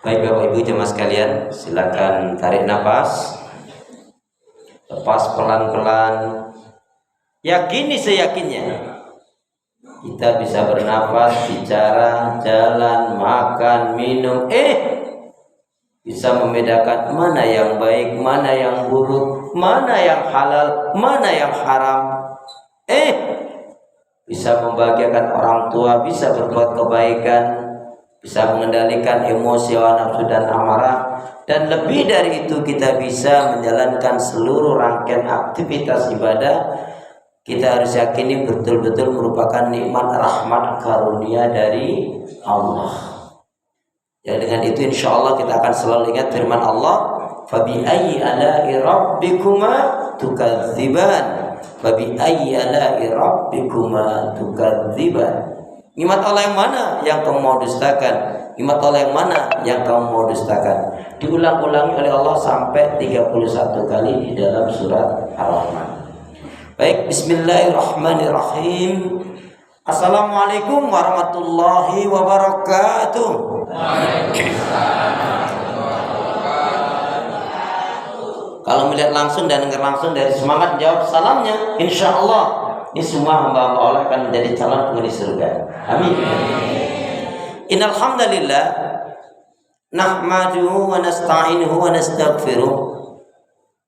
Baik Bapak Ibu jemaah sekalian, silakan tarik nafas, lepas pelan-pelan. Yakini seyakinnya kita bisa bernafas, bicara, jalan, makan, minum, bisa membedakan mana yang baik, mana yang buruk, mana yang halal, mana yang haram. Bisa membahagiakan orang tua, bisa berbuat kebaikan, bisa mengendalikan emosi, nafsu dan amarah, dan lebih dari itu kita bisa menjalankan seluruh rangkaian aktivitas ibadah. Kita harus yakini betul-betul merupakan nikmat, rahmat, karunia dari Allah. Ya, dengan itu insya Allah kita akan selalu ingat firman Allah, fabi ayyi ala'i rabbikuma tukadziban, fabi ayyi ala'i rabbikuma tukadziban. Nikmat Allah yang mana yang kamu mau dustakan? Nikmat Allah yang mana yang kamu mau dustakan? Diulang-ulangi oleh Allah sampai 31 kali di dalam surat Ar-Rahman. Baik, bismillahirrahmanirrahim. Assalamualaikum warahmatullahi wabarakatuh. Kalau melihat langsung dan dengar langsung dari semangat jawab salamnya, insya Allah ini semua hamba-hamba Allah akan menjadi calon penghuni surga. Amin. Innal hamdalillah nahmaduhu wa nasta'inuhu wa nastaghfiruh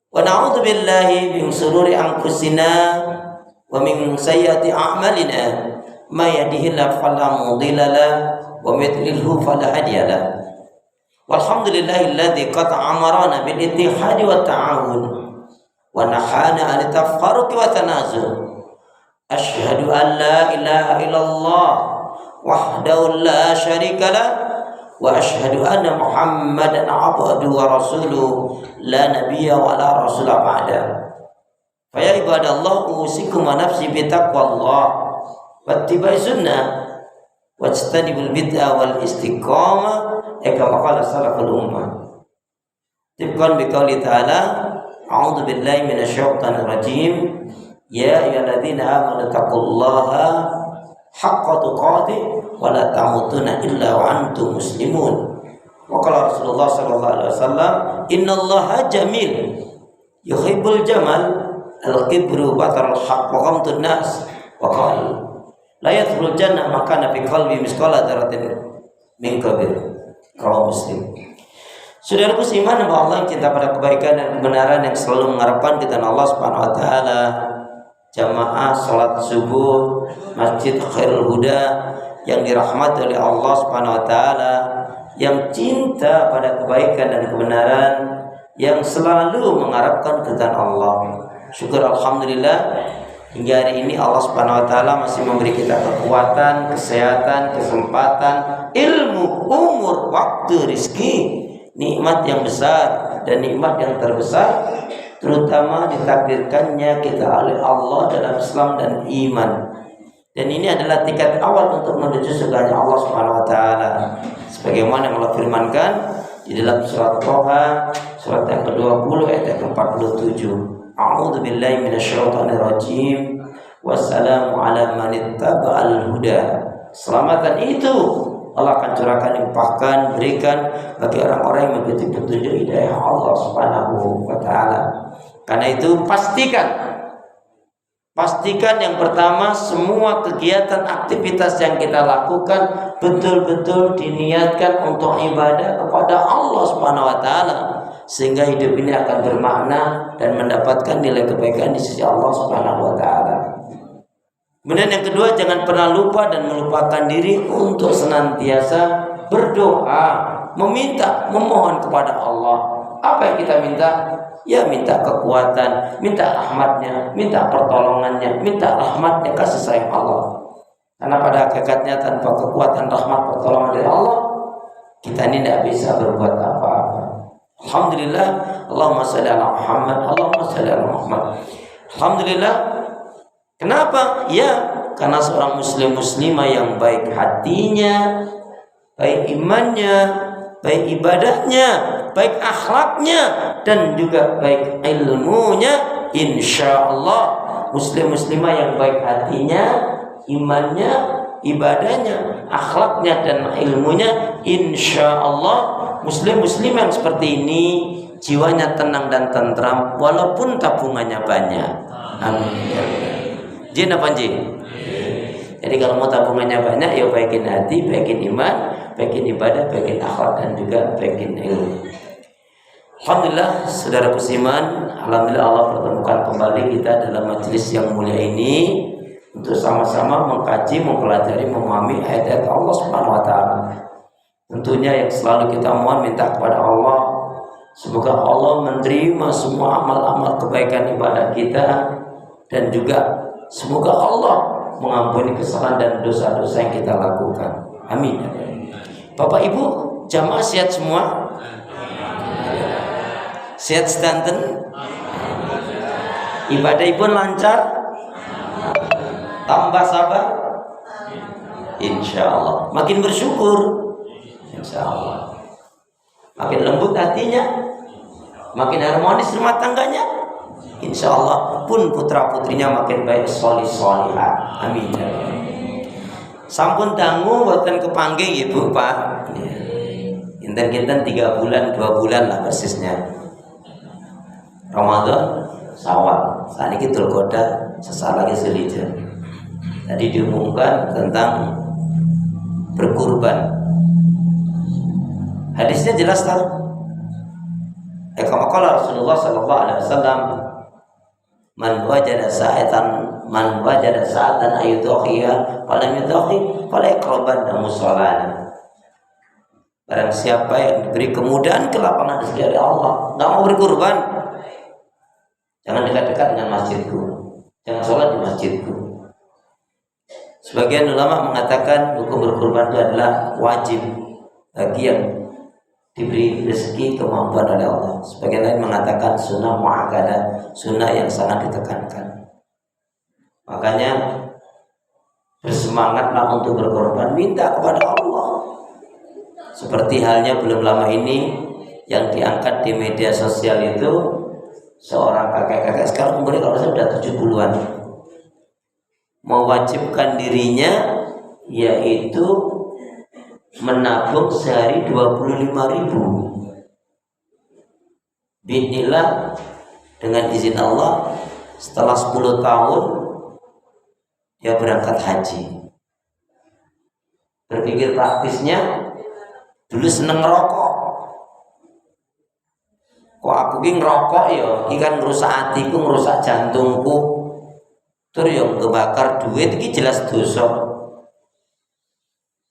wa na'udzu billahi min shururi anfusina wa min sayyiati a'malina may yahdihillahu fala mudilla lahu wa may yudlilhu fala hadiya lahu. Walhamdulillahilladzi qad amarana bil ittihadi wat ta'awun wa nahana 'anil tafarruqi wa tanazul. Asyhadu an la ilaha illallah wahdahu la syarika lah wa asyhadu anna Muhammadan abduhu wa rasuluh la nabiyya wa la rasula ba'da. Fa ya ibadallah usikum wa nafsi bi taqwallah wattiba'i sunnah wajtanibul bid'ah wal istiqamah kama qala salaful ummah. Tibqan bi qouli ta'ala a'udzu billahi minasyaitonir rajim. Ya ayyuhalladzina amanu taqullaha haqqa tuqatih wa la tamutunna illa wa antum muslimun. Wa qala Rasulullah sallallahu alaihi wasallam, innallaha jamil yuhibbul jamal al-kibru batarul haqq wa ghamtun nas wa qala la yadkhulul jannah makana fi qalbi misqala dzarratin min kabir. Rawahu Muslim. Saudaraku seiman bahwa Allah yang cinta pada kebaikan dan kebenaran, yang selalu mengharapkan kita Allah Subhanahu wa taala, jamaah salat subuh Masjid Khairul Huda yang dirahmati oleh Allah Subhanahu wa taala, yang cinta pada kebaikan dan kebenaran, yang selalu mengharapkan keridhaan Allah. Syukur alhamdulillah hingga hari ini Allah Subhanahu wa taala masih memberi kita kekuatan, kesehatan, kesempatan, ilmu, umur, waktu, rizki, nikmat yang besar dan nikmat yang terbesar, terutama ditakdirkannya kita oleh Allah dalam Islam dan iman. Dan ini adalah tiket awal untuk menuju surganya Allah Subhanahu wa taala. Sebagaimana yang Allah firmankan di dalam surat Thaha, surat yang ke-20 ayat ke-47. A'udzu billahi minasyaitonir rajim. Wassalamu ala man ittaba'al huda. Selamatan itu Allah akan curahkan, limpahkan, berikan bagi orang-orang yang mengikuti petunjuk hidayah Allah Subhanahu wa taala. Karena itu pastikan yang pertama, semua kegiatan aktivitas yang kita lakukan betul-betul diniatkan untuk ibadah kepada Allah Subhanahu wa taala, sehingga hidup ini akan bermakna dan mendapatkan nilai kebaikan di sisi Allah Subhanahu wa taala. Kemudian yang kedua, jangan pernah lupa dan melupakan diri untuk senantiasa berdoa, meminta, memohon kepada Allah. Apa yang kita minta? Ya minta kekuatan, minta rahmatnya, minta pertolongannya, minta rahmatnya, kasih sayang Allah. Karena pada hakikatnya tanpa kekuatan, rahmat, pertolongan dari Allah, kita ini tidak bisa berbuat apa-apa. Alhamdulillah, Allahumma shalli ala Muhammad, Allahumma shalli ala Muhammad. Alhamdulillah. Kenapa? Ya, karena seorang muslimah yang baik hatinya, baik imannya, baik ibadahnya, baik akhlaknya, dan juga baik ilmunya, insya Allah muslimah yang baik hatinya, imannya, ibadahnya, akhlaknya, dan ilmunya, insya Allah Muslim yang seperti ini jiwanya tenang dan tentram walaupun tabungannya banyak. Amin. Jin apa jin? Jadi kalau mau tabungannya banyak, ya baikin hati, baikin iman, baikin ibadah, baikin akhlak, dan juga baikin ilmu. Alhamdulillah, saudara Kusiman, alhamdulillah Allah pertemukan kembali kita dalam majelis yang mulia ini untuk sama-sama mengkaji, mempelajari, memahami ayat-ayat Allah Subhanahu wa taala. Tentunya yang selalu kita mohon minta kepada Allah, semoga Allah menerima semua amal-amal kebaikan ibadah kita, dan juga semoga Allah mengampuni kesalahan dan dosa-dosa yang kita lakukan. Amin. Bapak Ibu jamaah sehat semua? Sehat sedanten? Ibadah Ibu lancar? Tambah sabar? Insya Allah. Makin bersyukur? Insya Allah. Makin lembut hatinya? Makin harmonis rumah tangganya? Insya Allah pun putra putrinya makin baik, solih solihah. Amin. Sampun dangu buatan kepanggih ibu pak. Inten-inten 3 bulan 2 bulan lah persisnya. Ramadan Syawal. Saat ini Dzulqa'dah, sesaat lagi Dzulhijjah. Tadi diumumkan tentang berkurban. Hadisnya jelas tahu. Kama qala Rasulullah sallallahu alaihi wasallam, man wajada sa'atan ayudhiya falam yudhi fala yaqrabanna musallana. Barang siapa yang diberi kemudahan kelapangan rezeki dari Allah, enggak mau berkurban, jangan dekat-dekat dengan masjidku, jangan sholat di masjidku. Sebagian ulama mengatakan hukum berkurban itu adalah wajib bagi yang diberi rezeki kemampuan oleh Allah. Sebagian lain mengatakan sunnah muakkadah, sunnah yang sangat ditekankan. Makanya bersemangatlah untuk berkorban, minta kepada Allah. Seperti halnya belum lama ini yang diangkat di media sosial itu seorang kakek-kakek sekarang umurnya kalau sudah 70-an, mewajibkan dirinya yaitu menabung sehari 25.000. Bismillah, dengan izin Allah setelah 10 tahun dia berangkat haji. Berpikir praktisnya, dulu seneng ngerokok. Kok aku ki ngerokok ya, iki kan ngerusak hatiku, ngerusak jantungku. Terus yang ngebakar duit iki jelas dosa.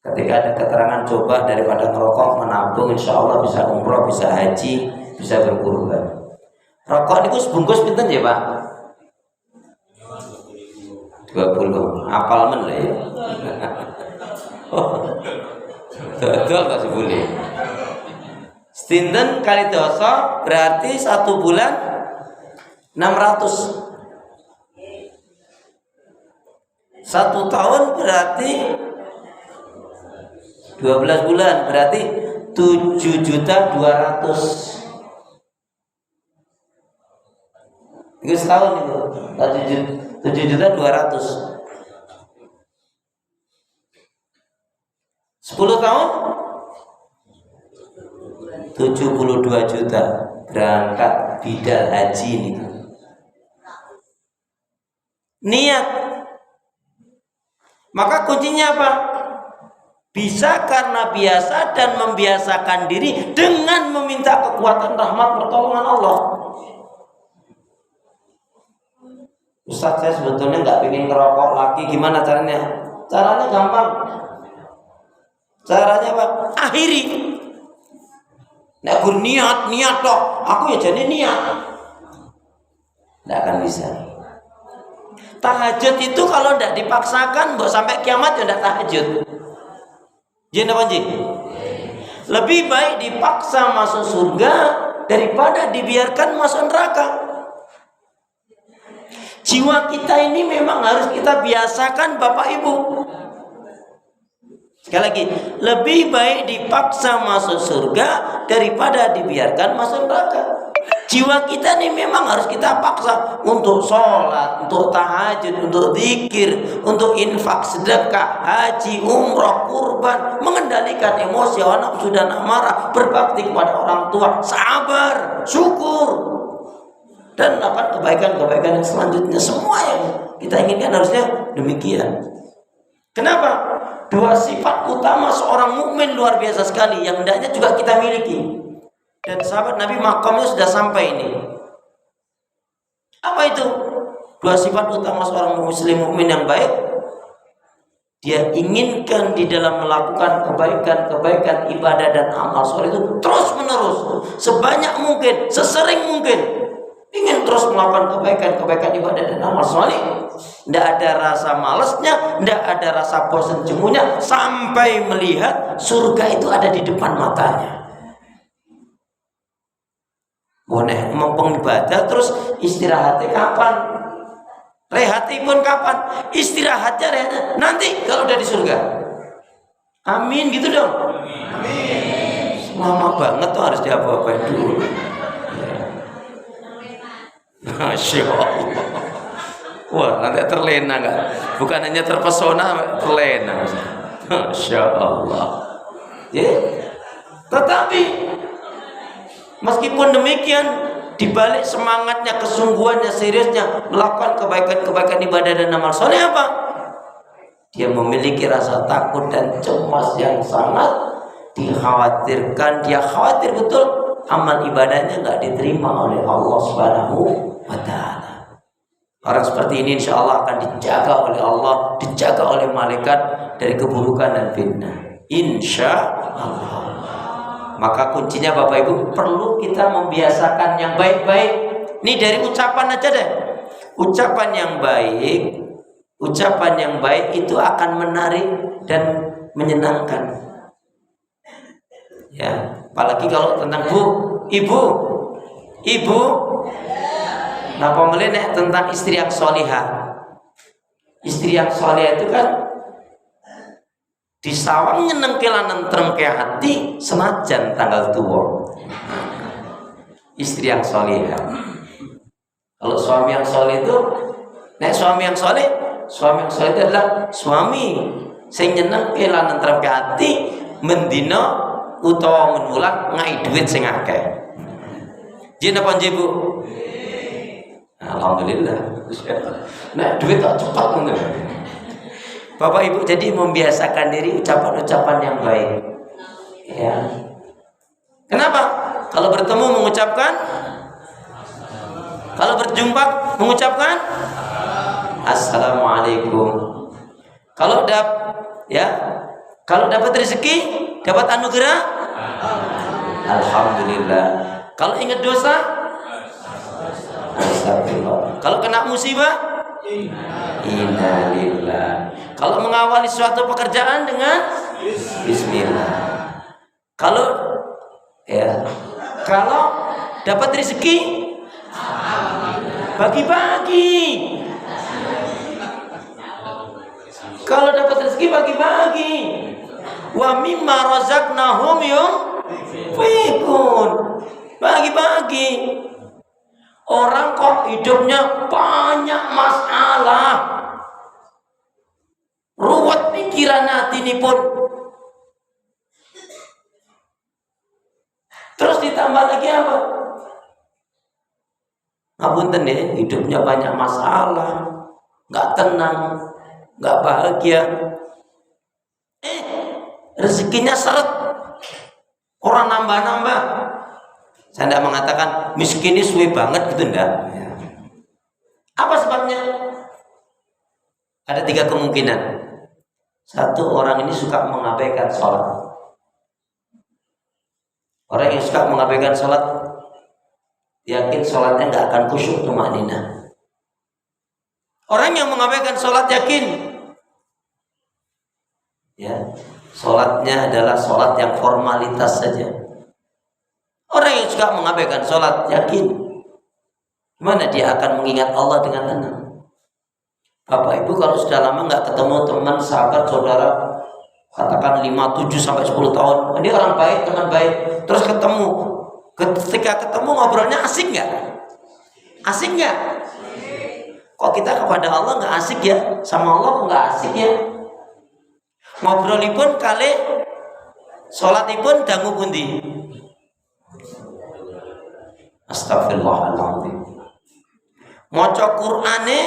Ketika ada keterangan coba daripada ngerokok menabung, insya Allah bisa umroh, bisa haji, bisa berkurban. Rokok itu sebungkus pinten ya Pak? 20. Apal men lah ya. Betul tak sebule. Stinten kali dosa berarti 1 bulan 600. 1 tahun berarti 12 bulan berarti 7.200.000. Itu setahun itu 7.200.000. 10 tahun 72 juta berangkat bidal haji ini. Niat. Maka kuncinya apa? Bisa karena biasa dan membiasakan diri dengan meminta kekuatan rahmat pertolongan Allah. Ustaz, saya sebetulnya nggak ingin ngerokok lagi, gimana caranya? Caranya gampang. Caranya apa? Akhiri. Nggak niat toh. Aku ya jadi niat. Nggak akan bisa. Tahajud itu kalau nggak dipaksakan, mbok sampai kiamat ya nggak tahajud. Jin apa jin? Lebih baik dipaksa masuk surga daripada dibiarkan masuk neraka. Jiwa kita ini memang harus kita biasakan Bapak Ibu. Sekali lagi, lebih baik dipaksa masuk surga daripada dibiarkan masuk neraka. Jiwa kita nih memang harus kita paksa untuk sholat, untuk tahajud, untuk zikir, untuk infak, sedekah, haji, umroh, kurban, mengendalikan emosi, anak sudah marah, berbakti kepada orang tua, sabar, syukur, dan melakukan kebaikan-kebaikan yang selanjutnya. Semua yang kita inginkan harusnya demikian. Kenapa? Dua sifat utama seorang mukmin luar biasa sekali yang hendaknya juga kita miliki. Dan sahabat Nabi makamnya sudah sampai ini. Apa itu? Dua sifat utama seorang muslim mukmin yang baik. Dia inginkan di dalam melakukan kebaikan-kebaikan ibadah dan amal soleh itu terus menerus, sebanyak mungkin, sesering mungkin. Ingin terus melakukan kebaikan-kebaikan ibadah dan amal soleh. Tidak ada rasa malasnya, tidak ada rasa bosan jemuhnya, sampai melihat surga itu ada di depan matanya. Boleh mumpung ibadah terus istirahatnya kapan? Rehatnya pun kapan? Istirahatnya nanti kalau udah di surga. Amin gitu dong. Amin. Lama banget tuh harus diapa-apain dulu. Masya Allah. Wah, nanti terlena nggak? Bukan hanya terpesona, terlena. Masya Allah. Ya. Tetapi meskipun demikian, dibalik semangatnya, kesungguhannya, seriusnya melakukan kebaikan-kebaikan ibadah dan amal soleh apa? Dia memiliki rasa takut dan cemas yang sangat dikhawatirkan. Dia khawatir betul amal ibadahnya nggak diterima oleh Allah Subhanahu wa Ta'ala. Orang seperti ini insya Allah akan dijaga oleh Allah, dijaga oleh malaikat dari keburukan dan fitnah. Insya Allah. Maka kuncinya Bapak Ibu, perlu kita membiasakan yang baik-baik. Ini dari ucapan aja deh. Ucapan yang baik itu akan menarik dan menyenangkan. Ya, apalagi kalau tentang ibu. Nah, pemelih tentang istri yang solihah. Istri yang solihah itu kan disawang nyeneng kelan nentrem ke hati senajan tanggal tua. Istri yang solihah. Kalau suami yang soleh itu, suami yang soleh itu adalah suami sing nyeneng kelan nentrem ke hati mendino utawa menwulan ngai duit sing akeh. Jin apa Bu? Alhamdulillah. Nah, duit tak cepat bener. Bapak Ibu jadi membiasakan diri ucapan-ucapan yang baik. Ya. Kenapa? Kalau bertemu mengucapkan, kalau berjumpa mengucapkan Assalamualaikum. Kalau dapat rezeki, dapat anugerah, Alhamdulillah. Kalau ingat dosa, astagfirullah. Kalau kena musibah, innalillah. Kalau mengawali suatu pekerjaan dengan bismillah. Kalau dapat rezeki, bagi-bagi. Kalau dapat rezeki bagi-bagi. Wa mimma razaqnahum yunfiqun. Bagi-bagi. Orang kok hidupnya banyak masalah, ruwet pikiran hati ini pun. Terus ditambah lagi apa? Ngapunten deh, hidupnya banyak masalah, nggak tenang, nggak bahagia. Rezekinya seret, orang nambah-nambah. Saya tidak mengatakan miskin ini suwe banget gitu, enggak. Apa sebabnya? Ada 3 kemungkinan. Satu, orang ini suka mengabaikan sholat. Orang yang suka mengabaikan sholat, yakin sholatnya nggak akan khusyuk tumanina. Orang yang mengabaikan sholat yakin, sholatnya adalah sholat yang formalitas saja. Orang yang suka mengabaikan sholat yakin, gimana dia akan mengingat Allah dengan tenang. Bapak Ibu kalau sudah lama nggak ketemu teman, sahabat, saudara, katakan 5, 7 sampai 10 tahun. Dia orang baik, teman baik. Terus ketemu, ketika ketemu ngobrolnya asik nggak? Asik nggak? Kok kita kepada Allah nggak asik ya? Sama Allah kok nggak asik ya? Ngobrolipun kali, sholatipun dangu pundi. Astagfirullahaladzim. Maca Qur'ane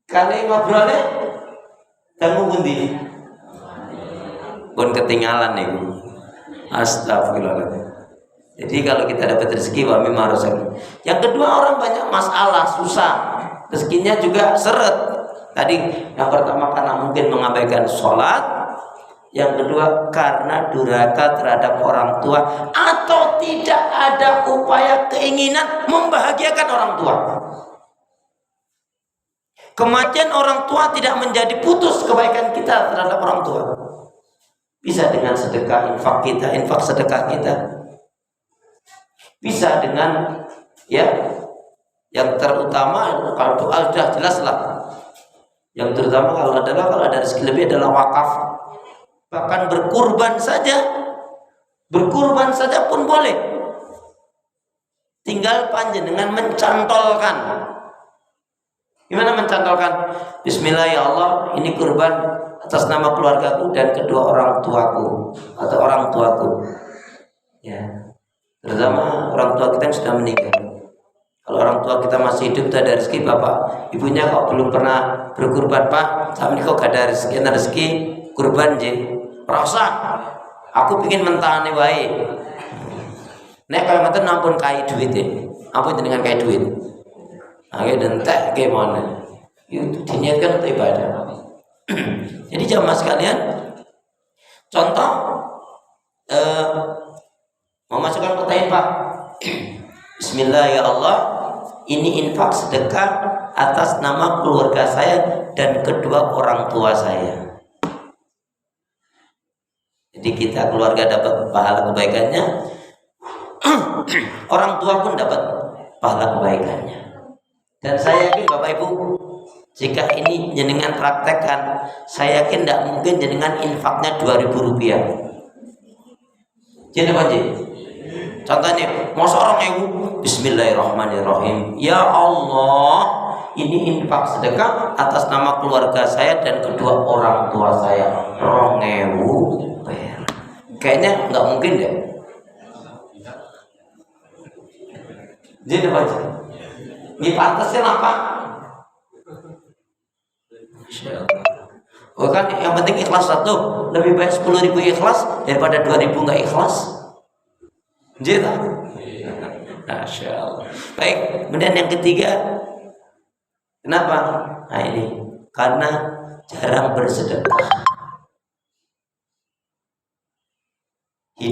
kali ngobrolnya dangu pundi. Pun ketinggalan nih. Astagfirullahaladzim. Jadi kalau kita dapat rezeki wa mimma razaqna. Yang kedua, orang banyak masalah, susah. Rezekinya juga seret. Tadi yang pertama karena mungkin mengabaikan sholat. Yang kedua karena durhaka terhadap orang tua atau tidak ada upaya keinginan membahagiakan orang tua. Kematian orang tua tidak menjadi putus kebaikan kita terhadap orang tua. Bisa dengan sedekah, infak kita, infak sedekah kita. Bisa dengan ya, yang terutama kalau doa sudah jelas lah. Yang terutama kalau ada rezeki lebih adalah wakaf. Bahkan berkurban saja pun boleh. Tinggal panjenengan mencantolkan. Gimana mencantolkan? Bismillah ya Allah, ini kurban atas nama keluargaku dan kedua orang tuaku atau orang tuaku. Ya. Terutama orang tua kita yang sudah meninggal. Kalau orang tua kita masih hidup, ada rezeki, bapak ibunya kok belum pernah berkurban, Pak, sampai kok gak ada rezeki kurban je. Rasa aku pingin mentahane wae. Nek kalau ngoten ampun kai duit ya. Ampun jenengan kai duit. Ayo dentek ke mana? Itu diniatkan untuk ibadah. Jadi jamaah sekalian, contoh mau masukkan pertanyaan, Pak. Bismillah ya Allah, ini infak sedekah atas nama keluarga saya dan kedua orang tua saya. Jadi kita keluarga dapat pahala kebaikannya, orang tua pun dapat pahala kebaikannya. Dan saya yakin Bapak Ibu, jika ini jenengan praktekkan, saya yakin tidak mungkin jenengan infaknya 2.000 rupiah. Jadi apa sih? Contohnya, mau seorang ibu, Bismillahirrahmanirrahim. Ya Allah, ini infak sedekah atas nama keluarga saya dan kedua orang tua saya. 2.000. Kayaknya nggak mungkin deh. Jadi apa aja? Ini pantasnya apa? Oh kan, yang penting ikhlas satu. Lebih baik 10.000 ikhlas daripada 2.000 nggak ikhlas. Jadi, Masya Allah. Baik, kemudian yang ketiga, kenapa? Nah ini karena jarang bersedekah.